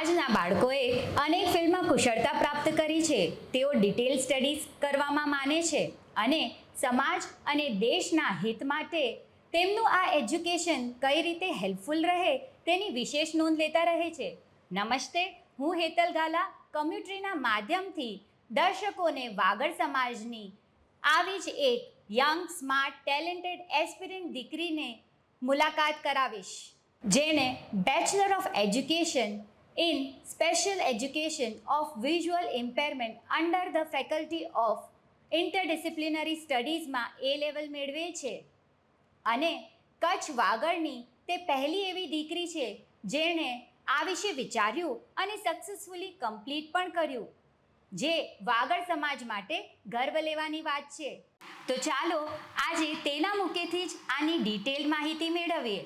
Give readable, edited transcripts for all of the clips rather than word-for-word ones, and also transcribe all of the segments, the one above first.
આજના બાળકોએ અનેક ફિલ્ડમાં કુશળતા પ્રાપ્ત કરી છે. તેઓ ડિટેલ સ્ટડીઝ કરવામાં માને છે અને સમાજ અને દેશના હિત માટે તેમનું આ એજ્યુકેશન કઈ રીતે હેલ્પફુલ રહે તેની વિશેષ નોંધ લેતા રહે છે. નમસ્તે, હું હેતલ ગાલા કોમ્યુટરીના માધ્યમથી દર્શકોને વાગડ સમાજની આવી જ એક યંગ, સ્માર્ટ, ટેલેન્ટેડ, એસ્પિરન્ટ દીકરીને મુલાકાત કરાવીશ, જેને bachelor of education in Special Education of Visual Impairment under the Faculty of Interdisciplinary Studiesમાં A level મેળવે છે અને કચ્છ વાગડની તે પહેલી એવી દીકરી છે જેણે આ વિશે વિચાર્યું અને સક્સેસફુલી કમ્પ્લીટ પણ કર્યું, જે વાગડ સમાજ માટે ગર્વ લેવાની વાત છે. તો ચાલો આજે તેના મુખેથી જ આની ડિટેલ માહિતી મેળવીએ.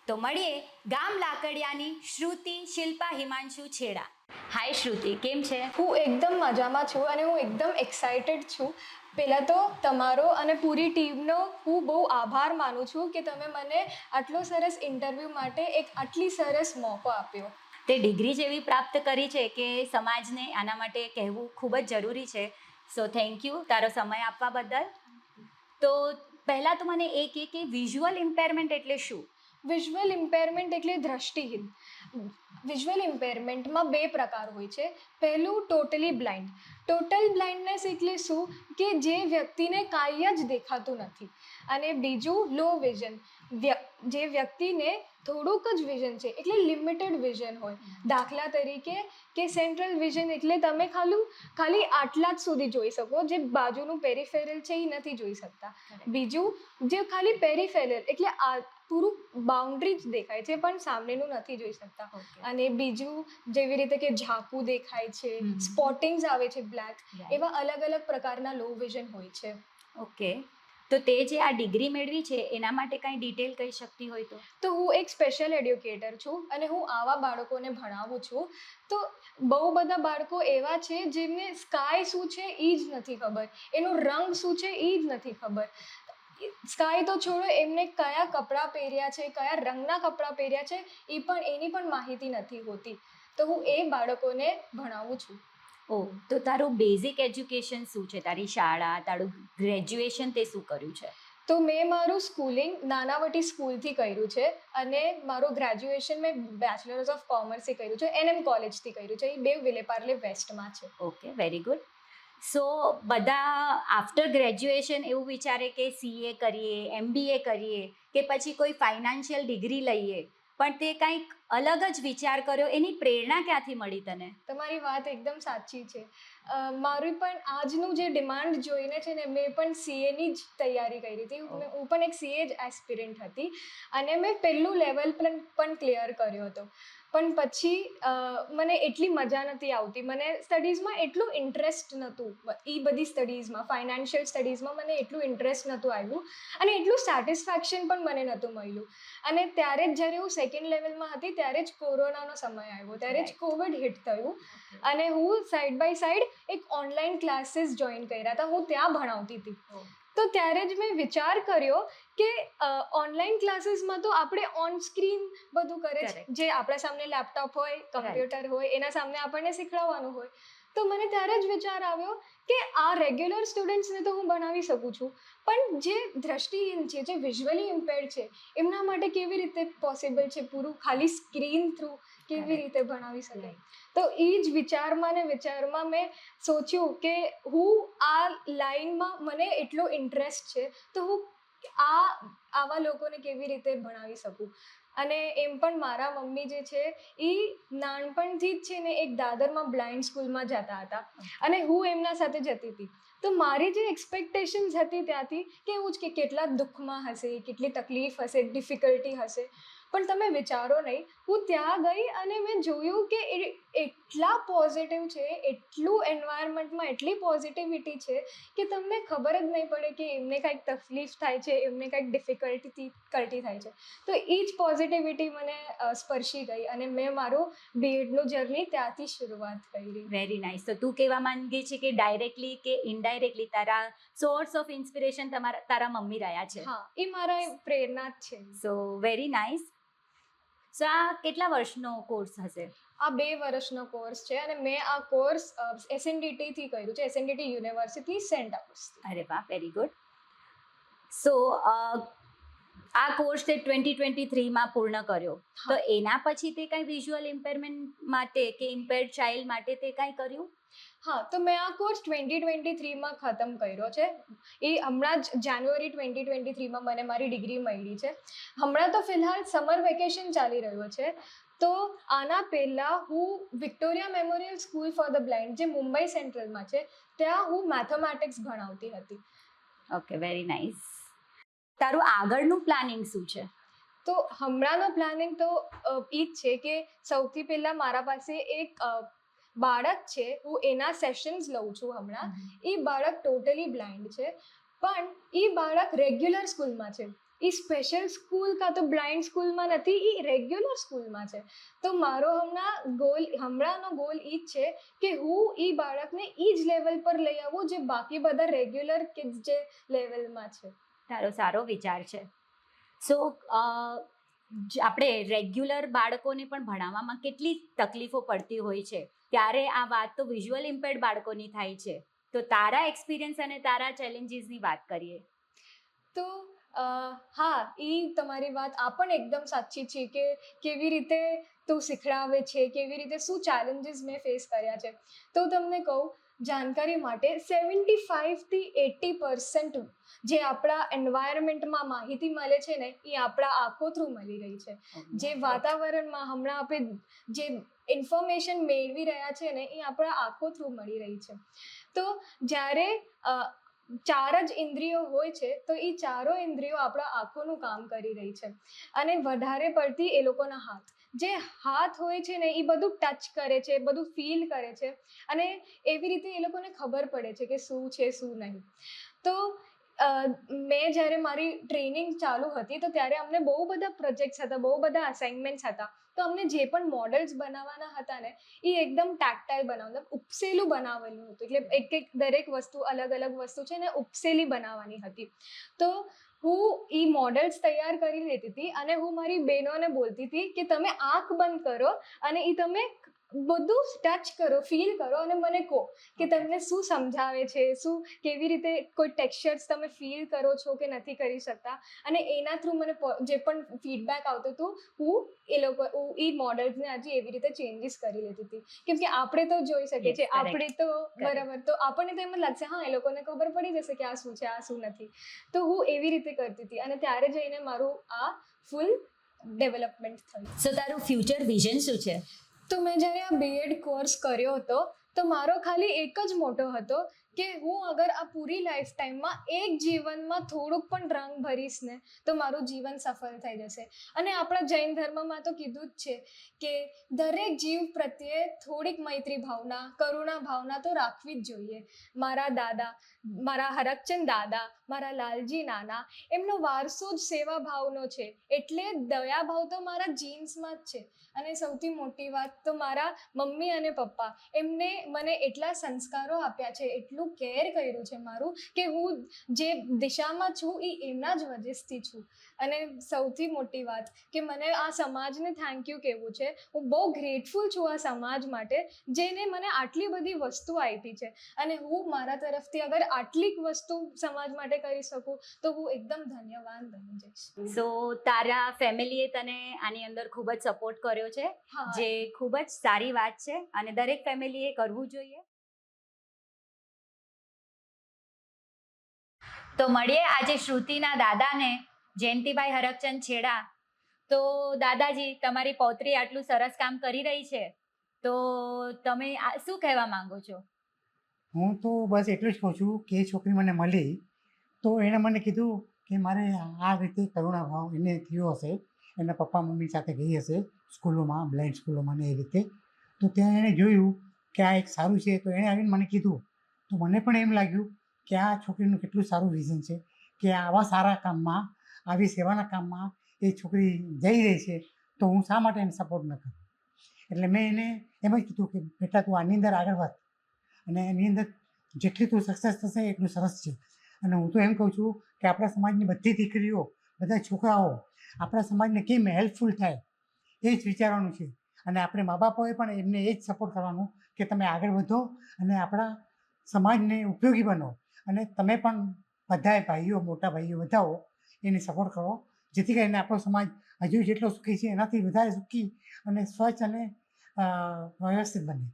તો મળીએ ગામ લાકડિયાની શ્રુતિ, શિલ્પા, હિમાંશુ છેડા. હાય શ્રુતિ, કેમ છે? હું એકદમ મજામાં છું અને હું એકદમ એક્સાઇટેડ છું. પહેલાં તો તમારો અને પૂરી ટીમનો હું બહુ આભાર માનું છું કે તમે મને આટલો સરસ ઇન્ટરવ્યૂ માટે એક આટલી સરસ મોકો આપ્યો. તે ડિગ્રી જેવી પ્રાપ્ત કરી છે કે સમાજને આના માટે કહેવું ખૂબ જ જરૂરી છે. સો થેન્ક યુ તારો સમય આપવા બદલ. તો પહેલાં તો મને એ કે વિઝ્યુઅલ ઇમ્પેરમેન્ટ એટલે શું? વિઝ્યુઅલ ઇમ્પેરમેન્ટ એટલે દ્રષ્ટિહીન. વિઝ્યુઅલ ઇમ્પેરમેન્ટમાં બે પ્રકાર હોય છે. પહેલું ટોટલી બ્લાઇન્ડ. ટોટલ બ્લાઇન્ડનેસ એટલે શું કે જે વ્યક્તિને કાંઈ જ દેખાતું નથી. અને બીજું લો વિઝન, જે વ્યક્તિને થોડુંક જ વિઝન છે એટલે લિમિટેડ વિઝન હોય. દાખલા તરીકે કે સેન્ટ્રલ વિઝન એટલે તમે ખાલી આટલા જ સુધી જોઈ શકો, જે બાજુનું પેરીફેરલ છે એ નથી જોઈ શકતા. બીજું જે ખાલી પેરીફેરલ એટલે પૂરું બાઉન્ડ્રી જ દેખાય છે પણ સામેનું નથી જોઈ શકતા. અને બીજું જેવી રીતે કે ઝાંકું દેખાય છે, સ્પોટિંગ્સ આવે છે બ્લેક, એવા અલગ અલગ પ્રકારના લો વિઝન હોય છે. ઓકે, તો તે જે આ ડિગ્રી મેળવી છે એના માટે કાંઈ ડિટેલ કહી શકતી હોય તો હું એક સ્પેશિયલ એડ્યુકેટર છું અને હું આવા બાળકોને ભણાવું છું. તો બહુ બધા બાળકો એવા છે જેમને સ્કાય શું છે એ જ નથી ખબર, એનો રંગ શું છે એ જ નથી ખબર. સ્કાય તો છોડો, એમને કયા કપડાં પહેર્યા છે, કયા રંગના કપડાં પહેર્યા છે એની પણ માહિતી નથી હોતી. તો હું એ બાળકોને ભણાવું છું. તો તારું બેઝિક એજ્યુકેશન શું છે? તારી શાળા, તારું ગ્રેજ્યુએશન તે શું કર્યું છે? તો મેં મારું સ્કૂલિંગ નાનાવટી સ્કૂલથી કર્યું છે અને મારું ગ્રેજ્યુએશન મેં બેચલર્સ ઓફ કોમર્સથી કર્યું છે, NM કોલેજથી કર્યું છે. એ બે વિલેપાર્લે વેસ્ટમાં છે. Okay, very good. સો બધા આફ્ટર ગ્રેજ્યુએશન એવું વિચારે કે CA કરીએ, MBA કરીએ કે પછી કોઈ ફાઇનાન્શિયલ ડિગ્રી લઈએ, પણ તે કંઈક અલગ જ વિચાર કર્યો. એની પ્રેરણા ક્યાંથી મળી તને? તમારી વાત એકદમ સાચી છે. મારું પણ આજનું જે ડિમાન્ડ જોઈને છે ને, મેં પણ CAની જ તૈયારી કરી હતી. હું પણ એક CA જ એસ્પિરન્ટ હતી અને મેં પહેલું લેવલ પણ ક્લિયર કર્યો હતો. પણ પછી મને એટલી મજા નથી આવતી, મને સ્ટડીઝમાં એટલું ઇન્ટરેસ્ટ નહોતું. એ બધી સ્ટડીઝમાં, ફાઇનાન્શિયલ સ્ટડીઝમાં મને એટલું ઇન્ટરેસ્ટ નહોતું આવ્યું અને એટલું સેટિસ્ફેક્શન પણ મને નહોતું મળ્યું. અને ત્યારે જ જ્યારે હું સેકન્ડ લેવલમાં હતી ત્યારે જ કોરોનાનો સમય આવ્યો, ત્યારે જ કોવિડ હિટ થયું અને હું સાઈડ બાય સાઈડ એક ઓનલાઈન ક્લાસીસ જોઈન કર્યા હતા. હું ત્યાં ભણાવતી હતી. તો ત્યારે જ મેં વિચાર કર્યો કે ઓનલાઈન ક્લાસીસમાં તો આપણે ઓન સ્ક્રીન બધું કરે છે, જે આપણા સામે લેપટોપ હોય, કમ્પ્યુટર હોય, એના સામે આપણને શીખવાડવાનું હોય. તો મને ત્યારે જ વિચાર આવ્યો કે આ રેગ્યુલર સ્ટુડન્ટ્સને તો હું ભણાવી શકું છું, પણ જે દ્રષ્ટિહીન છે, જે વિઝ્યુઅલી ઇમ્પેર્ડ છે, એમના માટે કેવી રીતે પોસિબલ છે પૂરું ખાલી સ્ક્રીન થ્રુ કેવી રીતે ભણાવી શકાય? તો એ જ વિચારમાં મેં સોચ્યું કે હું આ લાઈનમાં મને એટલો ઇન્ટરેસ્ટ છે તો હું આવા લોકોને કેવી રીતે ભણાવી શકું. અને એમ પણ મારા મમ્મી જે છે એ નાનપણથી જ છે ને એક દાદરમાં બ્લાઇન્ડ સ્કૂલમાં જતા હતા અને હું એમના સાથે જતી હતી. તો મારી જે એક્સપેક્ટેશન્સ હતી ત્યાંથી કે એવું જ કે કેટલા દુઃખમાં હશે, કેટલી તકલીફ હશે, ડિફિકલ્ટી હશે. પણ તમે વિચારો નહીં, હું ત્યાં ગઈ અને મેં જોયું કે એટલા પોઝિટિવ છે, એટલું એન્વાયરમેન્ટમાં એટલી પોઝિટિવિટી છે કે તમને ખબર જ નહીં પડે કે એમને કાંઈક તકલીફ થાય છે, એમને કાંઈક ડિફિકલ્ટી થાય છે. તો એ જ પોઝિટિવિટી મને સ્પર્શી ગઈ અને મેં મારું BEdનું જર્ની ત્યાંથી શરૂઆત કરી. Very nice. તો તું કહેવા માંગે છે કે ડાયરેક્ટલી કે ઇનડાયરેક્ટલી તારા સોર્સ ઓફ ઇન્સ્પિરેશન તારા મમ્મી રહ્યા છે? હા, એ મારા પ્રેરણા જ છે. સો વેરી નાઇસ. સો આ કેટલા વર્ષનો કોર્સ હશે? આ 2 વર્ષનો કોર્સ છે અને મેં આ કોર્સ SNDT થી કર્યું છે, SNDT યુનિવર્સિટી સેન્ટ આઉસ. અરે વાહ, વેરી ગુડ. સો આ કોર્સ તે 2023માં પૂર્ણ કર્યો, તો એના પછી તે કાંઈ વિઝ્યુઅલ ઇમ્પેરમેન્ટ માટે કે ઇમ્પેર્ડ ચાઇલ્ડ માટે તે કાંઈ કર્યું? હા, તો મેં આ કોર્સ 2023માં ખતમ કર્યો છે. એ હમણાં જ જાન્યુઆરી 2023માં મને મારી ડિગ્રી મળી છે. હમણાં તો ફિલહાલ સમર વેકેશન ચાલી રહ્યો છે. તો આના પહેલાં હું Victoria memorial school for the blind, જે મુંબઈ સેન્ટ્રલમાં છે, ત્યાં હું મેથેમેટિક્સ ભણાવતી હતી. Okay, very nice. તારું આગળનું પ્લાનિંગ શું છે? તો હમણાંનો પ્લાનિંગ તો એ જ છે કે સૌથી પહેલાં મારા પાસે એક બાળક છે, હું એના સેશન્સ લઉં છું હમણાં. એ બાળક ટોટલી બ્લાઇન્ડ છે, પણ એ બાળક રેગ્યુલર સ્કૂલમાં છે. એ સ્પેશિયલ સ્કૂલ કાં તો બ્લાઇન્ડ સ્કૂલમાં નથી, એ રેગ્યુલર સ્કૂલમાં છે. તો મારો હમણાંનો ગોલ એ જ છે કે હું એ બાળકને એ જ લેવલ પર લઈ આવું જે બાકી બધા રેગ્યુલર કિડ્સ જે લેવલમાં છે. તારો સારો વિચાર છે. સો આપણે રેગ્યુલર બાળકોને પણ ભણાવવામાં કેટલી તકલીફો પડતી હોય છે, ત્યારે આ વાત તો વિઝ્યુઅલ ઇમ્પેર્ડ બાળકોની થાય છે. તો તારા એક્સપિરિયન્સ અને તારા ચેલેન્જીસની વાત કરીએ. તો હા, એ તમારી વાત આ પણ એકદમ સાચી છે કે કેવી રીતે તું શીખડાવે છે, કેવી રીતે શું ચેલેન્જીસ મેં ફેસ કર્યા છે. તો તમને કહું જાણકારી માટે, 75-80% જે આપણા એન્વાયરમેન્ટમાં માહિતી મળે છે ને, એ આપણા આંખો થ્રુ મળી રહી છે. જે વાતાવરણમાં હમણાં આપણે જે ઇન્ફોર્મેશન મેળવી રહ્યા છે ને, એ આપણા આંખો થ્રુ મળી રહી છે. તો જ્યારે 4 જ ઇન્દ્રિયો હોય છે, તો એ 4 ઇન્દ્રિયો આપણા આંખોનું કામ કરી રહી છે. અને વધારે પડતી એ લોકોના હાથ, જે હાથ હોય છે ને, એ બધું ટચ કરે છે, બધું ફીલ કરે છે, અને એવી રીતે એ લોકોને ખબર પડે છે કે શું છે શું નહીં. તો મેં જ્યારે મારી ટ્રેનિંગ ચાલુ હતી, તો ત્યારે અમને બહુ બધા પ્રોજેક્ટ્સ હતા, બહુ બધા અસાઇનમેન્ટ્સ હતા. તો અમને જે પણ મોડલ્સ બનાવવાના હતા ને, એ એકદમ ટેક્ટાઇલ બનાવવાનું, ઉપસેલું બનાવેલું હતું. એટલે દરેક વસ્તુ અલગ અલગ વસ્તુ છે ને, ઉપસેલી બનાવવાની હતી. તો હું એ મોડલ્સ તૈયાર કરી લેતી હતી અને હું મારી બહેનોને બોલતી હતી કે તમે આંખ બંધ કરો અને એ તમે બધું ટચ કરો, ફીલ કરો અને મને કહો કે તમને શું સમજાવે છે, શું કેવી રીતે કોઈ ટેક્સચર્સ તમે ફીલ કરો છો કે નથી કરી શકતા. અને એના થ્રુ મને જે પણ ફીડબેક આવતું હતું, હું એ મોડલ્સને આજે એવી રીતે ચેન્જીસ કરી લેતી હતી. કેમ કે આપણે તો જોઈ શકીએ છીએ, આપણે તો બરાબર, તો આપણને તો એમ જ લાગશે હા એ લોકોને ખબર પડી જશે કે આ શું છે, આ શું નથી. તો હું એવી રીતે કરતી હતી અને ત્યારે જઈને મારું આ ફૂલ ડેવલપમેન્ટ થયું. સો તારું ફ્યુચર વિઝન શું છે? તો મેં જ્યારે આ BEd કોર્સ કર્યો હતો, તો મારો ખાલી એક જ મોટો હતો કે હું અગર આ પૂરી લાઈફ ટાઈમમાં એક જીવનમાં થોડુંક પણ રંગ ભરીશ ને, તો મારું જીવન સફળ થઈ જશે. અને આપણા જૈન ધર્મમાં તો કીધું જ છે કે દરેક જીવ પ્રત્યે થોડીક મૈત્રી ભાવના, કરુણા ભાવના તો રાખવી જ જોઈએ. મારા દાદા, મારા હરકચંદ દાદા, મારા લાલજી નાના, એમનો વારસો જ સેવા ભાવનો છે. એટલે દયાભાવ તો મારા જીન્સમાં જ છે. અને સૌથી મોટી વાત તો મારા મમ્મી અને પપ્પા, એમને મને એટલા સંસ્કારો આપ્યા છે, એટલું કેર કર્યું છે મારું, કે હું જે દિશામાં છું એ એમના જ વજહથી છું. અને સૌથી મોટી વાત કે મને આ સમાજને થેન્ક યુ કહેવું છે. હું બહુ ગ્રેટફુલ છું આ સમાજ માટે, જેને મને આટલી બધી વસ્તુ આપી છે. અને હું મારા તરફથી અગર આટલી વસ્તુ સમાજ માટે કરી શકું, તો હું એકદમ ધન્યવાદ બની જઈશ. સો તારા ફેમિલીએ તને આની અંદર ખૂબ જ સપોર્ટ કર્યો છે, જે ખૂબ જ સારી વાત છે અને દરેક ફેમિલીએ કરવું જોઈએ. તો મળીએ આજે શ્રુતિના દાદાને, જયંતિભાઈ હરકચંદ છેડા. તો દાદાજી, તમારી પૌત્રી આટલું સરસ કામ કરી રહી છે, તો તમે શું કહેવા માંગો છો? હું તો બસ એટલું જ કહું છું કે એ છોકરી મને મળી તો એણે મને કીધું કે મારે આ રીતે કરુણા ભાવ એને થયો હશે, એના પપ્પા મમ્મી સાથે ગઈ હશે સ્કૂલોમાં, બ્લાઇન્ડ સ્કૂલોમાં ને એ રીતે. તો ત્યાં એણે જોયું કે આ એક સારું છે, તો એણે આવીને મને કીધું. તો મને પણ એમ લાગ્યું કે આ છોકરીનું કેટલું સારું વિઝન છે કે આવા સારા કામમાં, આવી સેવાના કામમાં એ છોકરી જઈ રહી છે, તો હું શા માટે એને સપોર્ટ ન કરું. એટલે મેં એને એમ જ કીધું કે બેટા તું આની અંદર આગળ વધ, અને એની અંદર જેટલી તું સક્સેસ થશે એટલું સરસ છે. અને હું તો એમ કહું છું કે આપણા સમાજની બધી દીકરીઓ, બધા છોકરાઓ આપણા સમાજને કેમ હેલ્પફુલ થાય, એ જ વિચારવાનું છે. અને આપણે મા બાપોએ પણ એમને એ જ સપોર્ટ કરવાનું કે તમે આગળ વધો અને આપણા સમાજને ઉપયોગી બનો. અને તમે પણ બધાએ ભાઈઓ, મોટા ભાઈઓ બધાઓ એને સપોર્ટ કરો, જેથી કરીને આપણો સમાજ હજુ જેટલો સુખી છે એનાથી વધારે સુખી અને સ્વચ્છ અને વ્યવસ્થિત બને.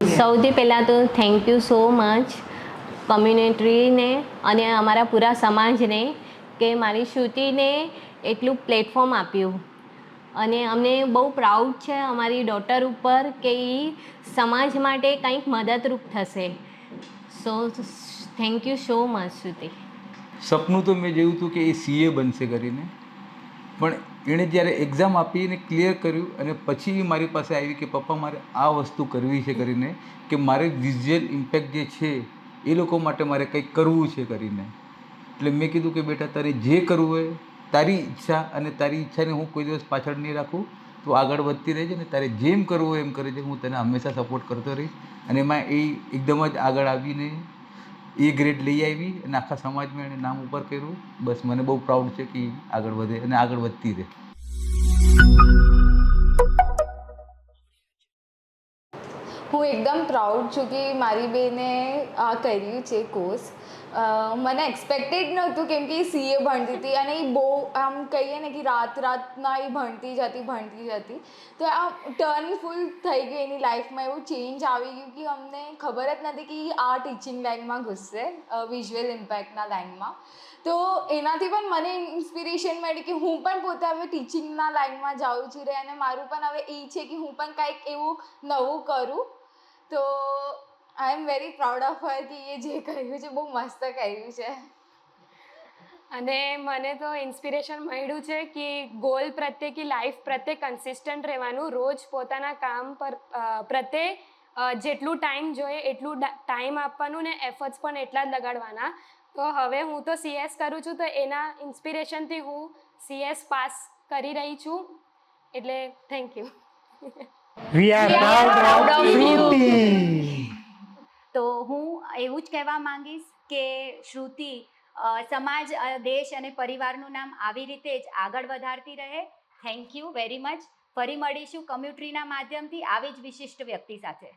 સૌથી પહેલાં તો થેન્ક યુ સો મચ કમ્યુનિટીને અને અમારા પૂરા સમાજને કે મારી શ્રુતિને એટલું પ્લેટફોર્મ આપ્યું. અને અમને બહુ પ્રાઉડ છે અમારી ડોટર ઉપર કે એ સમાજ માટે કંઈક મદદરૂપ થશે. So thank you so much Shruti. સપનું તો મેં જોયું હતું કે એ CA બનશે કરીને, પણ એણે જ્યારે એક્ઝામ આપીને ક્લિયર કર્યું અને પછી એ મારી પાસે આવી કે પપ્પા મારે આ વસ્તુ કરવી છે કરીને, કે મારે વિઝ્યુઅલ ઇમ્પેક્ટ જે છે એ લોકો માટે મારે કંઈક કરવું છે કરીને. એટલે મેં કીધું કે બેટા તારે જે કરવું હોય, તારી ઈચ્છા, અને તારી ઈચ્છાને હું કોઈ દિવસ પાછળ નહીં રાખું, તું આગળ વધતી રહેજે ને તારે જેમ કરવું હોય એમ કરજે, હું તને હંમેશા સપોર્ટ કરતો રહીશ. અને એમાં એ એકદમ જ આગળ આવીને A ગ્રેડ લઈ આવી અને આખા સમાજમાં એણે નામ ઉપર કર્યું. બસ મને બહુ પ્રાઉડ છે કે આગળ વધે અને આગળ વધતી રહે. હું એકદમ પ્રાઉડ છું કે મારી બેને આ કર્યું છે કોર્સ. મને એક્સપેક્ટેડ નહોતું કેમ કે એ CA ભણતી હતી અને એ બહુ આમ કહીએ ને કે રાતના એ ભણતી જતી. તો આ ટર્ન ફૂલ થઈ ગઈ એની લાઈફમાં, એવું ચેન્જ આવી ગયું કે અમને ખબર જ નથી કે આ ટીચિંગ લાઈનમાં ઘૂસશે, વિઝ્યુઅલ ઇમ્પેક્ટના લાઈનમાં. તો એનાથી પણ મને ઇન્સ્પિરેશન મળી કે હું પણ પોતે હવે ટીચિંગના લાઈનમાં જાઉં છું અને મારું પણ હવે એ છે કે હું પણ કંઈક એવું નવું કરું. તો I am very proud of her કે એ જે કર્યું છે બહુ મસ્ત કર્યું છે. અને મને તો ઇન્સ્પિરેશન મળ્યું છે કે ગોલ પ્રત્યે કે લાઈફ પ્રત્યે કન્સિસ્ટન્ટ રહેવાનું, રોજ પોતાના કામ પર પ્રત્યે જેટલું ટાઈમ જોઈએ એટલું ટાઈમ આપવાનું ને એફર્ટ્સ પણ એટલા જ લગાડવાના. તો હવે હું તો CS કરું છું તો એના ઇન્સ્પિરેશનથી હું CS પાસ કરી રહી છું. એટલે thank you. We are proud of Shruti. તો હું એવું જ કહેવા માંગીશ કે શ્રુતિ સમાજ, દેશ અને પરિવારનું નામ આવી રીતે જ આગળ વધારતી રહે. Thank you very much. ફરી મળીશું કમ્યુનિટીના માધ્યમથી આવી જ વિશિષ્ટ વ્યક્તિ સાથે.